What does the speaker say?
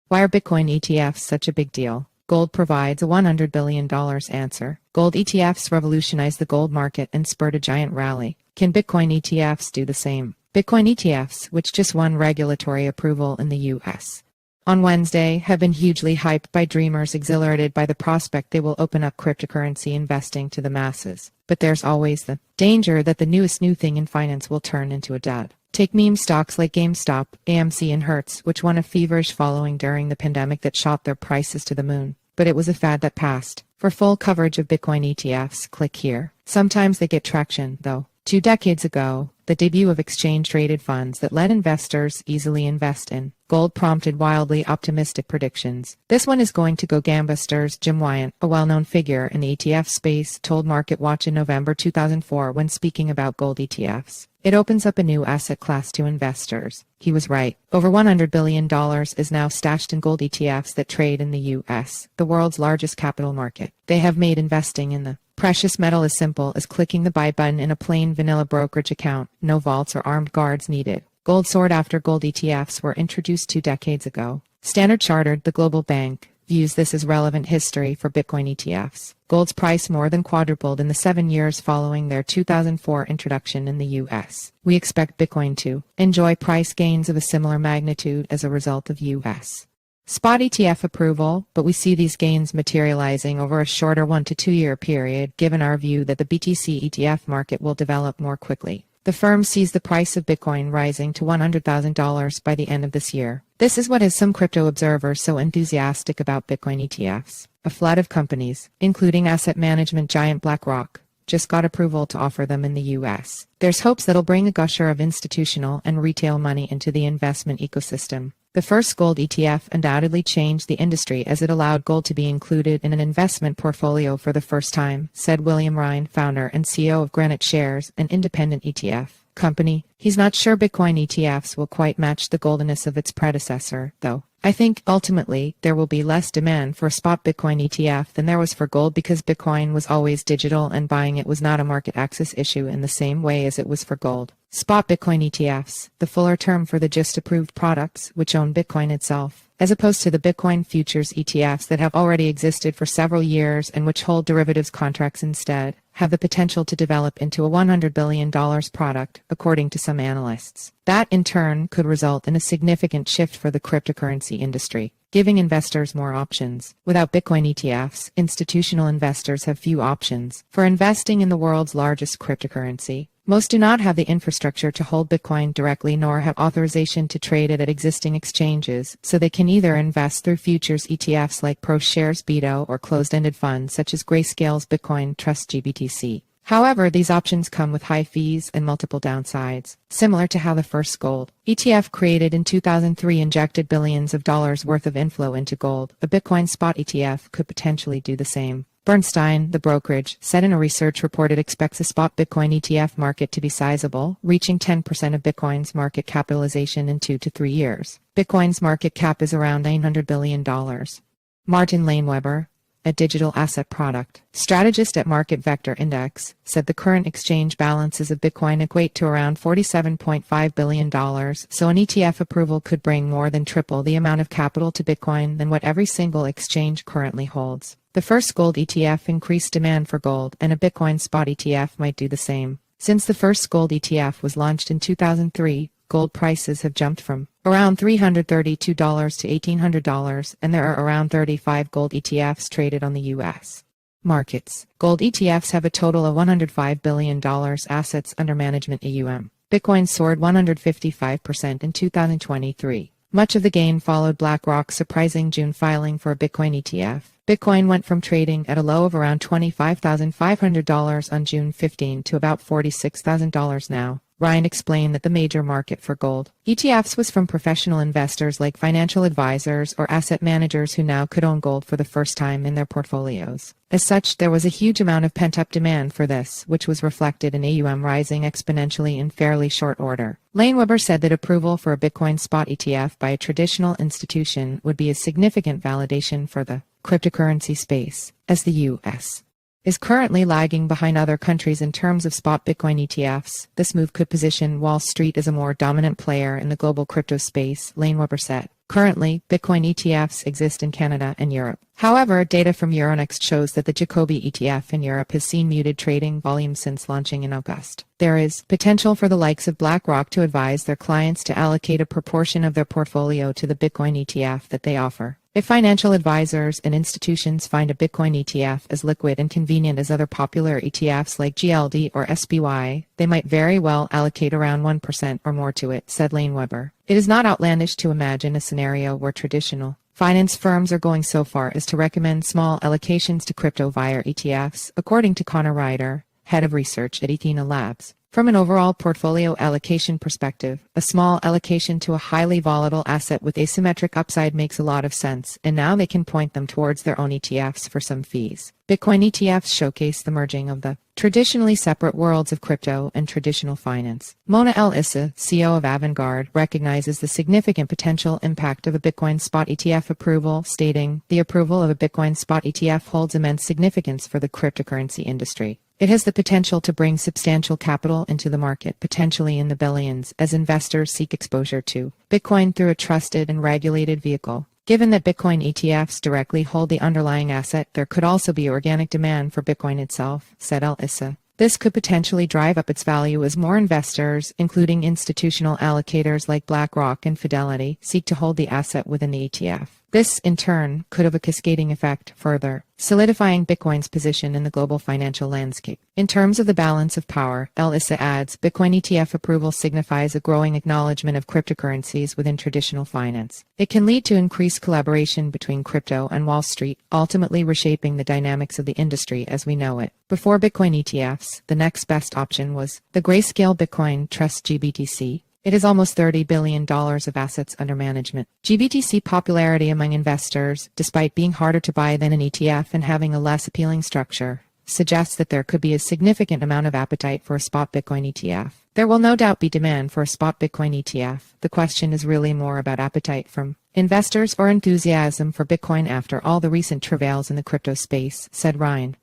Why are Bitcoin ETFs such a big deal? Gold provides a $100 billion answer. Gold ETFs revolutionized the gold market and spurred a giant rally. Can Bitcoin ETFs do the same? Bitcoin ETFs, which just won regulatory approval in the US on Wednesday, have been hugely hyped by dreamers exhilarated by the prospect they will open up cryptocurrency investing to the masses. But there's always the danger that the newest new thing in finance will turn into a dud. Take meme stocks like GameStop, AMC and Hertz, which won a feverish following during the pandemic that shot their prices to the moon. But it was a fad that passed. For full coverage of Bitcoin ETFs, click here. Sometimes they get traction, though. 2 decades ago, the debut of exchange-traded funds that let investors easily invest in gold prompted wildly optimistic predictions. This one is going to go gangbusters. Jim Wiandt, a well-known figure in the ETF space, told MarketWatch in November 2004 when speaking about gold ETFs. It opens up a new asset class to investors. He was right. Over $100 billion is now stashed in gold ETFs that trade in the US, the world's largest capital market. They have made investing in the precious metal as simple as clicking the buy button in a plain vanilla brokerage account. No vaults or armed guards needed. Gold soared after gold ETFs were introduced 2 decades ago. Standard Chartered, the global bank, views this as relevant history for Bitcoin ETFs. Gold's price more than quadrupled in the 7 years following their 2004 introduction in the US. We expect Bitcoin to enjoy price gains of a similar magnitude as a result of US spot ETF approval, but we see these gains materializing over a shorter 1 to 2 year period, given our view that the BTC ETF market will develop more quickly. The firm sees the price of Bitcoin rising to $100,000 by the end of this year. This is what has some crypto observers so enthusiastic about Bitcoin ETFs. A flood of companies, including asset management giant BlackRock, just got approval to offer them in the US. There's hopes that'll bring a gusher of institutional and retail money into the investment ecosystem. The first gold ETF undoubtedly changed the industry as it allowed gold to be included in an investment portfolio for the first time, said William Ryan, founder and CEO of Granite Shares, an independent ETF company. He's not sure Bitcoin ETFs will quite match the goldiness of its predecessor, though. I think, ultimately, there will be less demand for a spot Bitcoin ETF than there was for gold because Bitcoin was always digital and buying it was not a market access issue in the same way as it was for gold. Spot Bitcoin ETFs, the fuller term for the just approved products, which own Bitcoin itself, as opposed to the Bitcoin futures ETFs that have already existed for several years and which hold derivatives contracts instead, have the potential to develop into a $100 billion product, according to some analysts. That, in turn, could result in a significant shift for the cryptocurrency industry, giving investors more options. Without Bitcoin ETFs, institutional investors have few options for investing in the world's largest cryptocurrency. Most do not have the infrastructure to hold Bitcoin directly nor have authorization to trade it at existing exchanges, so they can either invest through futures ETFs like ProShares BITO or closed-ended funds such as Grayscale's Bitcoin Trust GBTC. However, these options come with high fees and multiple downsides, similar to how the first gold ETF created in 2003 injected billions of dollars worth of inflow into gold. A Bitcoin spot ETF could potentially do the same. Bernstein, the brokerage, said in a research report it expects a spot Bitcoin ETF market to be sizable, reaching 10% of Bitcoin's market capitalization in 2 to 3 years. Bitcoin's market cap is around $900 billion. Martin Laneweber, a digital asset product strategist at Market Vector Index, said the current exchange balances of Bitcoin equate to around $47.5 billion, so an ETF approval could bring more than triple the amount of capital to Bitcoin than what every single exchange currently holds. The first gold ETF increased demand for gold, and a Bitcoin spot ETF might do the same. Since the first gold ETF was launched in 2003, gold prices have jumped from around $332 to $1,800, and there are around 35 gold ETFs traded on the U.S. markets. Gold ETFs have a total of $105 billion assets under management AUM. Bitcoin soared 155% in 2023. Much of the gain followed BlackRock's surprising June filing for a Bitcoin ETF. Bitcoin went from trading at a low of around $25,500 on June 15 to about $46,000 now. Ryan explained that the major market for gold ETFs was from professional investors like financial advisors or asset managers who now could own gold for the first time in their portfolios. As such, there was a huge amount of pent-up demand for this, which was reflected in AUM rising exponentially in fairly short order. Laneweber said that approval for a Bitcoin spot ETF by a traditional institution would be a significant validation for the cryptocurrency space, as the U.S. is currently lagging behind other countries in terms of spot Bitcoin ETFs. This move could position Wall Street as a more dominant player in the global crypto space, Lane Weber said. Currently, Bitcoin ETFs exist in Canada and Europe. However, data from Euronext shows that the Jacobi ETF in Europe has seen muted trading volume since launching in August. There is potential for the likes of BlackRock to advise their clients to allocate a proportion of their portfolio to the Bitcoin ETF that they offer. If financial advisors and institutions find a Bitcoin ETF as liquid and convenient as other popular ETFs like GLD or SPY, they might very well allocate around 1% or more to it, said Lane Weber. It is not outlandish to imagine a scenario where traditional finance firms are going so far as to recommend small allocations to crypto via ETFs, according to Connor Ryder, head of research at Athena Labs. From an overall portfolio allocation perspective, a small allocation to a highly volatile asset with asymmetric upside makes a lot of sense, and now they can point them towards their own ETFs for some fees. Bitcoin ETFs showcase the merging of the traditionally separate worlds of crypto and traditional finance. Mona El Issa, CEO of Avantgarde, recognizes the significant potential impact of a Bitcoin spot ETF approval, stating, "The approval of a Bitcoin spot ETF holds immense significance for the cryptocurrency industry. It has the potential to bring substantial capital into the market, potentially in the billions, as investors seek exposure to Bitcoin through a trusted and regulated vehicle. Given that Bitcoin ETFs directly hold the underlying asset, there could also be organic demand for Bitcoin itself," said El Issa. This could potentially drive up its value as more investors, including institutional allocators like BlackRock and Fidelity, seek to hold the asset within the ETF. This, in turn, could have a cascading effect, further solidifying Bitcoin's position in the global financial landscape. In terms of the balance of power, El Issa adds, Bitcoin ETF approval signifies a growing acknowledgement of cryptocurrencies within traditional finance. It can lead to increased collaboration between crypto and Wall Street, ultimately reshaping the dynamics of the industry as we know it. Before Bitcoin ETFs, the next best option was the Grayscale Bitcoin Trust GBTC. It has almost $30 billion of assets under management. GBTC popularity among investors, despite being harder to buy than an ETF and having a less appealing structure, suggests that there could be a significant amount of appetite for a spot Bitcoin ETF. There will no doubt be demand for a spot Bitcoin ETF. The question is really more about appetite from investors or enthusiasm for Bitcoin after all the recent travails in the crypto space, said Ryan.